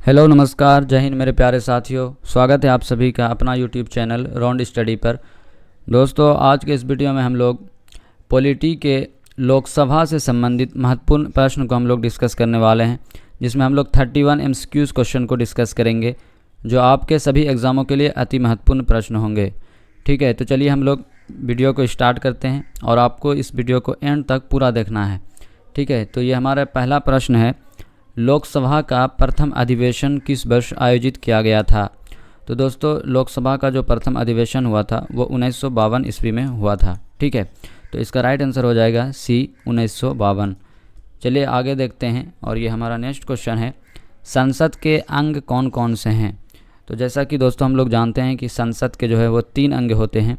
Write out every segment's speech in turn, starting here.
Hello नमस्कार, जय हिंद मेरे प्यारे साथियों। स्वागत है आप सभी का अपना यूट्यूब चैनल राउंड स्टडी पर। दोस्तों, आज के इस वीडियो में हम लोग पॉलिटी के लोकसभा से संबंधित महत्वपूर्ण प्रश्न को हम लोग डिस्कस करने वाले हैं, जिसमें हम लोग 31 MCQs क्वेश्चन को डिस्कस करेंगे, जो आपके सभी एग्ज़ामों के लिए अति महत्वपूर्ण प्रश्न होंगे। ठीक है, तो चलिए हम लोग वीडियो को स्टार्ट करते हैं और आपको इस वीडियो को एंड तक पूरा देखना है। ठीक है, तो ये हमारा पहला प्रश्न है, लोकसभा का प्रथम अधिवेशन किस वर्ष आयोजित किया गया था। तो दोस्तों, लोकसभा का जो प्रथम अधिवेशन हुआ था वो 1952 ईस्वी में हुआ था। ठीक है, तो इसका राइट आंसर हो जाएगा सी 1952। चलिए आगे देखते हैं और ये हमारा नेक्स्ट क्वेश्चन है, संसद के अंग कौन कौन से हैं। तो जैसा कि दोस्तों हम लोग जानते हैं कि संसद के जो है वो 3 अंग होते हैं।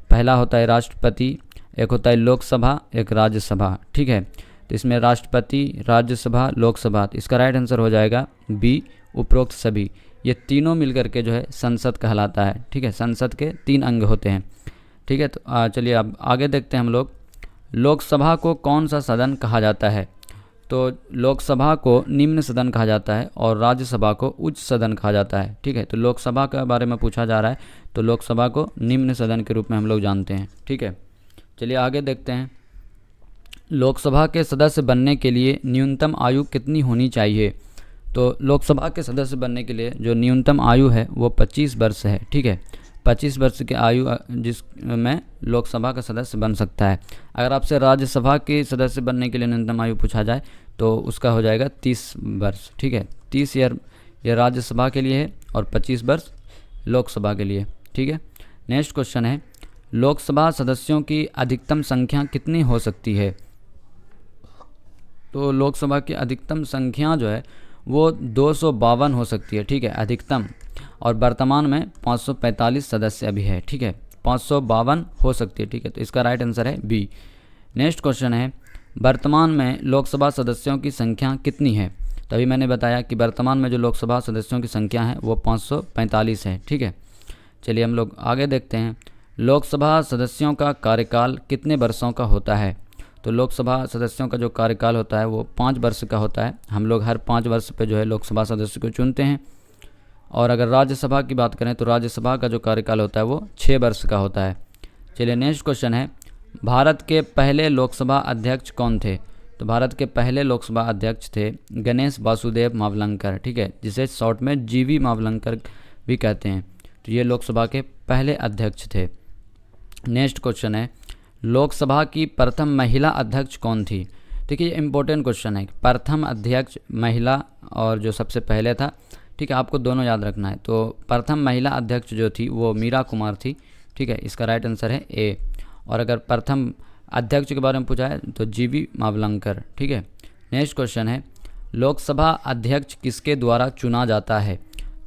पहला होता है राष्ट्रपति, एक होता है लोकसभा, एक राज्यसभा। ठीक है, तो इसमें राष्ट्रपति, राज्यसभा, लोकसभा, तो इसका राइट आंसर हो जाएगा बी, उपरोक्त सभी। ये तीनों मिलकर के जो है संसद कहलाता है। ठीक है, संसद के 3 अंग होते हैं। ठीक है, तो चलिए अब आगे देखते हैं हम लोग, लोकसभा को कौन सा सदन कहा जाता है। तो लोकसभा को निम्न सदन कहा जाता है और राज्यसभा को उच्च सदन कहा जाता है। ठीक है, तो लोकसभा के बारे में पूछा जा रहा है, तो लोकसभा को निम्न सदन के रूप में हम लोग जानते हैं। ठीक है, चलिए आगे देखते हैं, लोकसभा के सदस्य बनने के लिए न्यूनतम आयु कितनी होनी चाहिए। तो लोकसभा के सदस्य बनने के लिए जो न्यूनतम आयु है वो 25 वर्ष है। ठीक है, 25 वर्ष की आयु जिसमें लोकसभा का सदस्य बन सकता है। अगर आपसे राज्यसभा के सदस्य बनने के लिए न्यूनतम आयु पूछा जाए तो उसका हो जाएगा 30 वर्ष। ठीक है, 30 ईयर ये राज्यसभा के लिए है और 25 वर्ष लोकसभा के लिए। ठीक है, नेक्स्ट क्वेश्चन है, लोकसभा सदस्यों की अधिकतम संख्या कितनी हो सकती है। तो लोकसभा की अधिकतम संख्या जो है वो 252 हो सकती है। ठीक है, अधिकतम, और वर्तमान में 545 सदस्य अभी है। ठीक है, 552 हो सकती है। ठीक है, तो इसका राइट आंसर है बी। नेक्स्ट क्वेश्चन है, वर्तमान में लोकसभा सदस्यों की संख्या कितनी है। तो अभी मैंने बताया कि वर्तमान में जो लोकसभा सदस्यों की संख्या है वो 545 है। ठीक है, चलिए हम लोग आगे देखते हैं, लोकसभा सदस्यों का कार्यकाल कितने वर्षों का होता है। तो लोकसभा सदस्यों का जो कार्यकाल होता है वो 5 वर्ष का होता है। हम लोग हर 5 वर्ष पे जो है लोकसभा सदस्य को चुनते हैं। और अगर राज्यसभा की बात करें तो राज्यसभा का जो कार्यकाल होता है वो 6 वर्ष का होता है। चलिए नेक्स्ट क्वेश्चन है, भारत के पहले लोकसभा अध्यक्ष कौन थे। तो भारत के पहले लोकसभा अध्यक्ष थे गणेश वासुदेव मावलंकर। ठीक है, जिसे शॉर्ट में GV मावलंकर भी कहते हैं। तो ये लोकसभा के पहले अध्यक्ष थे। नेक्स्ट क्वेश्चन है, लोकसभा की प्रथम महिला अध्यक्ष कौन थी। देखिए ये इंपॉर्टेंट क्वेश्चन है, प्रथम अध्यक्ष महिला और जो सबसे पहले था। ठीक है, आपको दोनों याद रखना है। तो प्रथम महिला अध्यक्ष जो थी वो मीरा कुमार थी। ठीक है, इसका राइट आंसर है ए। और अगर प्रथम अध्यक्ष के बारे में पूछा है तो GV मावलंकर। ठीक है, नेक्स्ट क्वेश्चन है, लोकसभा अध्यक्ष किसके द्वारा चुना जाता है।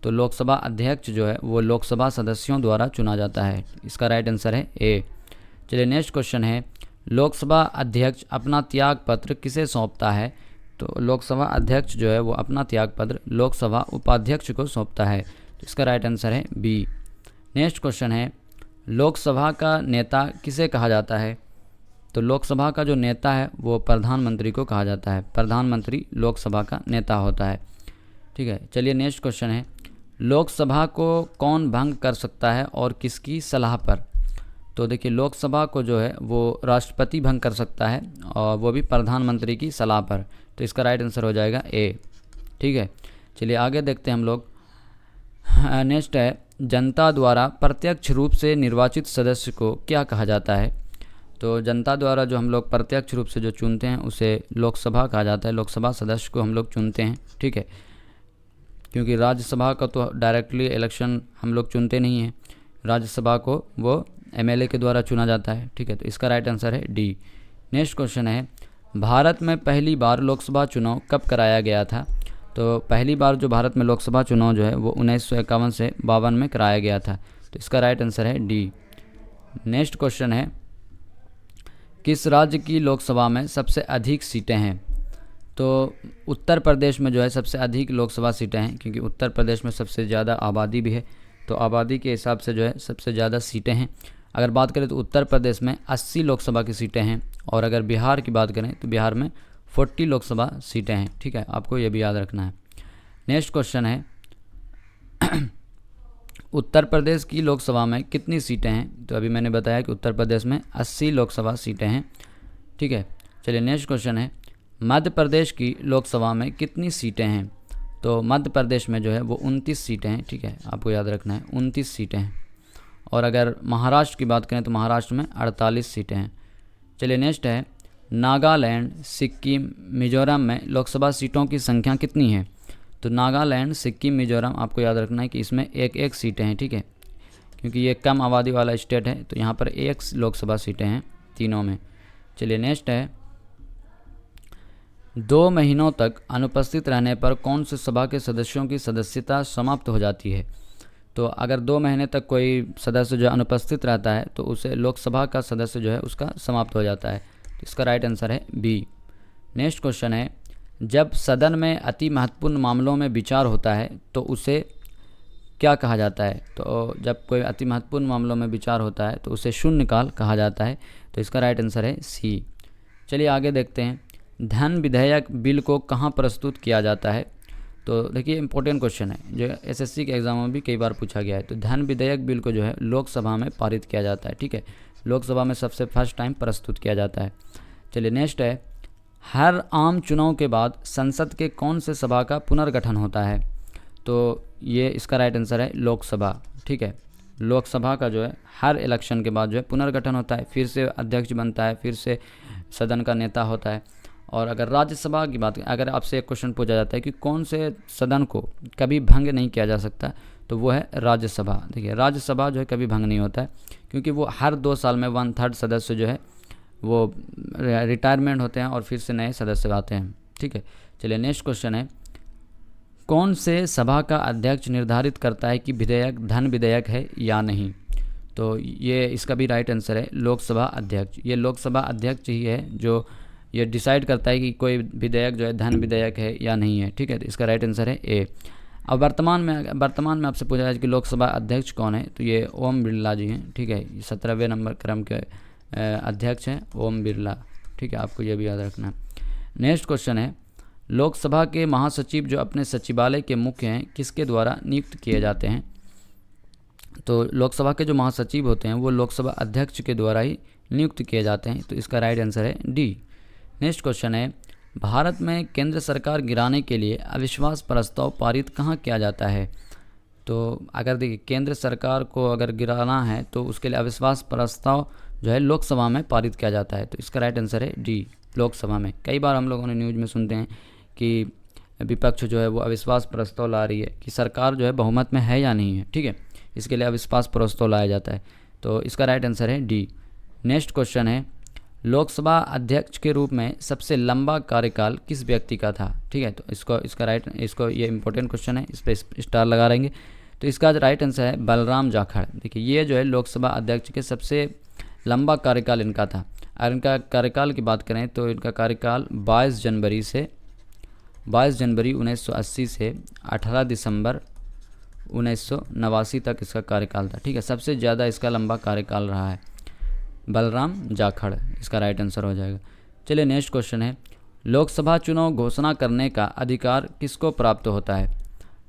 तो लोकसभा अध्यक्ष जो है वो लोकसभा सदस्यों द्वारा चुना जाता है। इसका राइट आंसर है ए। चलिए नेक्स्ट क्वेश्चन है, लोकसभा अध्यक्ष अपना त्याग पत्र किसे सौंपता है। तो लोकसभा अध्यक्ष जो है वो अपना त्याग पत्र लोकसभा उपाध्यक्ष को सौंपता है। तो इसका राइट आंसर है बी। नेक्स्ट क्वेश्चन है, लोकसभा का नेता किसे कहा जाता है। तो लोकसभा का जो नेता है वो प्रधानमंत्री को कहा जाता है। प्रधानमंत्री लोकसभा का नेता होता है। ठीक है, चलिए नेक्स्ट क्वेश्चन है, लोकसभा को कौन भंग कर सकता है और किसकी सलाह पर। तो देखिए लोकसभा को जो है वो राष्ट्रपति भंग कर सकता है और वो भी प्रधानमंत्री की सलाह पर। तो इसका राइट आंसर हो जाएगा ए। ठीक है, चलिए आगे देखते हैं हम लोग। नेक्स्ट है, जनता द्वारा प्रत्यक्ष रूप से निर्वाचित सदस्य को क्या कहा जाता है। तो जनता द्वारा जो हम लोग प्रत्यक्ष रूप से जो चुनते हैं उसे लोकसभा कहा जाता है। लोकसभा सदस्य को हम लोग चुनते हैं। ठीक है, क्योंकि राज्यसभा का तो डायरेक्टली इलेक्शन हम लोग चुनते नहीं हैं, राज्यसभा को वो MLA के द्वारा चुना जाता है। ठीक है, तो इसका राइट आंसर है डी। नेक्स्ट क्वेश्चन है, भारत में पहली बार लोकसभा चुनाव कब कराया गया था। तो पहली बार जो भारत में लोकसभा चुनाव जो है वो 1951 से 52 में कराया गया था। तो इसका राइट आंसर है डी। नेक्स्ट क्वेश्चन है, किस राज्य की लोकसभा में सबसे अधिक सीटें हैं। तो उत्तर प्रदेश में जो है सबसे अधिक लोकसभा सीटें हैं, क्योंकि उत्तर प्रदेश में सबसे ज़्यादा आबादी भी है। तो आबादी के हिसाब से जो है सबसे ज़्यादा सीटें हैं। अगर बात करें तो उत्तर प्रदेश में 80 लोकसभा की सीटें हैं, और अगर बिहार की बात करें तो बिहार में 40 लोकसभा सीटें हैं। ठीक है, आपको ये भी याद रखना है। नेक्स्ट क्वेश्चन है उत्तर प्रदेश की लोकसभा में कितनी सीटें हैं? तो अभी मैंने बताया कि उत्तर प्रदेश में 80 लोकसभा सीटें हैं, ठीक है। चलिए नेक्स्ट क्वेश्चन है मध्य प्रदेश की लोकसभा में कितनी सीटें हैं? तो मध्य प्रदेश में जो है वो 29 सीटें हैं, ठीक है, आपको याद रखना है 29 सीटें हैं। और अगर महाराष्ट्र की बात करें तो महाराष्ट्र में 48 सीटें हैं। चलिए नेक्स्ट है नागालैंड, सिक्किम, मिजोरम में लोकसभा सीटों की संख्या कितनी है? तो नागालैंड, सिक्किम, मिजोरम आपको याद रखना है कि इसमें एक एक सीटें हैं, ठीक है, क्योंकि ये कम आबादी वाला स्टेट है तो यहाँ पर एक लोकसभा सीटें हैं तीनों में। चलिए नेक्स्ट है 2 महीनों तक अनुपस्थित रहने पर कौन से सभा के सदस्यों की सदस्यता समाप्त हो जाती है? तो अगर 2 महीने तक कोई सदस्य जो अनुपस्थित रहता है तो उसे लोकसभा का सदस्य जो है उसका समाप्त हो जाता है। तो इसका राइट आंसर है बी। नेक्स्ट क्वेश्चन है जब सदन में अति महत्वपूर्ण मामलों में विचार होता है तो उसे क्या कहा जाता है? तो जब कोई अति महत्वपूर्ण मामलों में विचार होता है तो उसे शून्यकाल कहा जाता है। तो इसका राइट आंसर है सी। चलिए आगे देखते हैं धन विधेयक बिल को कहाँ प्रस्तुत किया जाता है? तो देखिए इंपॉर्टेंट क्वेश्चन है जो एसएससी के एग्जाम में भी कई बार पूछा गया है। तो धन विधेयक बिल को जो है लोकसभा में पारित किया जाता है, ठीक है, लोकसभा में सबसे फर्स्ट टाइम प्रस्तुत किया जाता है। चलिए नेक्स्ट है हर आम चुनाव के बाद संसद के कौन से सभा का पुनर्गठन होता है? तो ये इसका राइट आंसर है लोकसभा, ठीक है, लोकसभा का जो है हर इलेक्शन के बाद जो है पुनर्गठन होता है, फिर से अध्यक्ष बनता है, फिर से सदन का नेता होता है। और अगर राज्यसभा की बात अगर आपसे एक क्वेश्चन पूछा जाता है कि कौन से सदन को कभी भंग नहीं किया जा सकता, तो वो है राज्यसभा। देखिए राज्यसभा जो है कभी भंग नहीं होता है क्योंकि वो हर 2 साल में 1/3 सदस्य जो है वो रिटायरमेंट होते हैं और फिर से नए सदस्य आते हैं, ठीक है। चलिए नेक्स्ट क्वेश्चन है कौन से सभा का अध्यक्ष निर्धारित करता है कि विधेयक धन विधेयक है या नहीं? तो ये इसका भी राइट आंसर है लोकसभा अध्यक्ष। ये लोकसभा अध्यक्ष ही है जो ये डिसाइड करता है कि कोई विधेयक जो है धन विधेयक है या नहीं है, ठीक है। तो इसका राइट आंसर है ए। अब वर्तमान में आपसे पूछा जाए कि लोकसभा अध्यक्ष कौन है, तो ये ओम बिरला जी हैं, ठीक है, 17वें नंबर क्रम के अध्यक्ष हैं ओम बिरला, ठीक है, आपको ये भी याद रखना है। नेक्स्ट क्वेश्चन है लोकसभा के महासचिव जो अपने सचिवालय के मुख्य हैं किसके द्वारा नियुक्त किए जाते हैं? तो लोकसभा के जो महासचिव होते हैं वो लोकसभा अध्यक्ष के द्वारा ही नियुक्त किए जाते हैं। तो इसका राइट आंसर है डी। नेक्स्ट क्वेश्चन है भारत में केंद्र सरकार गिराने के लिए अविश्वास प्रस्ताव पारित कहाँ किया जाता है? तो अगर देखिए केंद्र सरकार को अगर गिराना है तो उसके लिए अविश्वास प्रस्ताव जो है लोकसभा में पारित किया जाता है। तो इसका राइट आंसर है डी, लोकसभा में। कई बार हम लोगों ने न्यूज़ में सुनते हैं कि विपक्ष जो है वो अविश्वास प्रस्ताव ला रही है कि सरकार जो है बहुमत में है या नहीं है, ठीक है, इसके लिए अविश्वास प्रस्ताव लाया जाता है। तो इसका राइट आंसर है डी। नेक्स्ट क्वेश्चन है लोकसभा अध्यक्ष के रूप में सबसे लंबा कार्यकाल किस व्यक्ति का था? ठीक है, तो इसको ये इंपॉर्टेंट क्वेश्चन है, इस पर स्टार लगा रहेंगे। तो इसका राइट आंसर है बलराम जाखड़। देखिए ये जो है लोकसभा अध्यक्ष के सबसे लंबा कार्यकाल इनका था। अगर इनका कार्यकाल की बात करें तो इनका कार्यकाल 22 जनवरी 1980 से 18 दिसंबर 1989 तक इसका कार्यकाल था, ठीक है, सबसे ज़्यादा इसका लंबा कार्यकाल रहा है। बलराम जाखड़ इसका राइट आंसर हो जाएगा। चलिए नेक्स्ट क्वेश्चन है लोकसभा चुनाव घोषणा करने का अधिकार किसको प्राप्त होता है?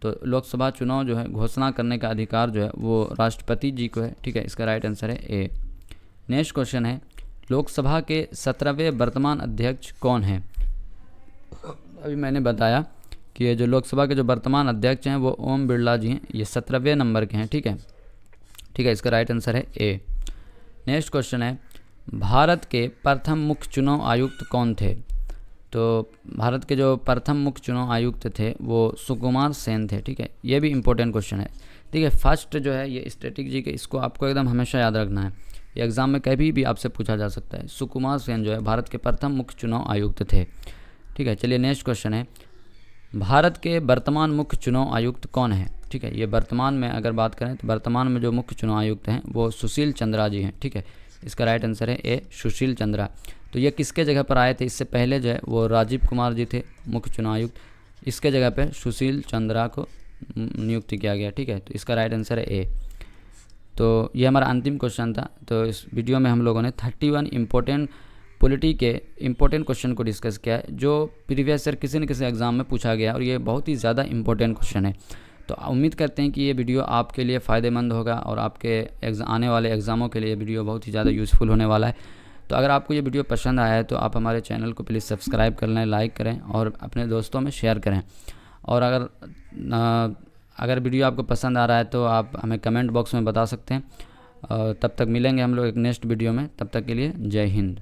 तो लोकसभा चुनाव जो है घोषणा करने का अधिकार जो है वो राष्ट्रपति जी को है, ठीक है, इसका राइट आंसर है ए। नेक्स्ट क्वेश्चन है लोकसभा के 17वें वर्तमान अध्यक्ष कौन हैं? अभी मैंने बताया कि ये जो लोकसभा के जो वर्तमान अध्यक्ष हैं वो ओम बिरला जी हैं, ये 17वें नंबर के हैं, ठीक है, इसका राइट आंसर है ए। नेक्स्ट क्वेश्चन है भारत के प्रथम मुख्य चुनाव आयुक्त कौन थे? तो भारत के जो प्रथम मुख्य चुनाव आयुक्त थे वो सुकुमार सेन थे, ठीक है, ये भी इंपॉर्टेंट क्वेश्चन है। देखिए फर्स्ट जो है ये स्ट्रेटेजी के, इसको आपको एकदम हमेशा याद रखना है, ये एग्जाम में कभी भी आपसे पूछा जा सकता है। सुकुमार सेन जो है भारत के प्रथम मुख्य चुनाव आयुक्त थे, ठीक है। चलिए नेक्स्ट क्वेश्चन है भारत के वर्तमान मुख्य चुनाव आयुक्त कौन है? ठीक है, ये वर्तमान में अगर बात करें तो वर्तमान में जो मुख्य चुनाव आयुक्त हैं वो सुशील चंद्रा जी हैं, ठीक है, इसका राइट आंसर है ए सुशील चंद्रा। तो ये किसके जगह पर आए थे? इससे पहले जो है वो राजीव कुमार जी थे मुख्य चुनाव आयुक्त, इसके जगह पे सुशील चंद्रा को नियुक्त किया गया, ठीक है, तो इसका राइट आंसर है ए। तो ये हमारा अंतिम क्वेश्चन था। तो इस वीडियो में हम लोगों ने 31 इम्पोर्टेंट पॉलिटी के इम्पोर्टेंट क्वेश्चन को डिस्कस किया है जो प्रीवियस ईयर किसी न किसी एग्ज़ाम में पूछा गया और ये बहुत ही ज़्यादा इम्पोर्टेंट क्वेश्चन है। तो उम्मीद करते हैं कि ये वीडियो आपके लिए फ़ायदेमंद होगा और आपके आने वाले एग्ज़ामों के लिए वीडियो बहुत ही ज़्यादा यूज़फुल होने वाला है। तो अगर आपको ये वीडियो पसंद आया है तो आप हमारे चैनल को प्लीज़ सब्सक्राइब कर लें, लाइक करें और अपने दोस्तों में शेयर करें। और अगर वीडियो आपको पसंद आ रहा है तो आप हमें कमेंट बॉक्स में बता सकते हैं। तब तक मिलेंगे हम लोग एक नेक्स्ट वीडियो में, तब तक के लिए जय हिंद।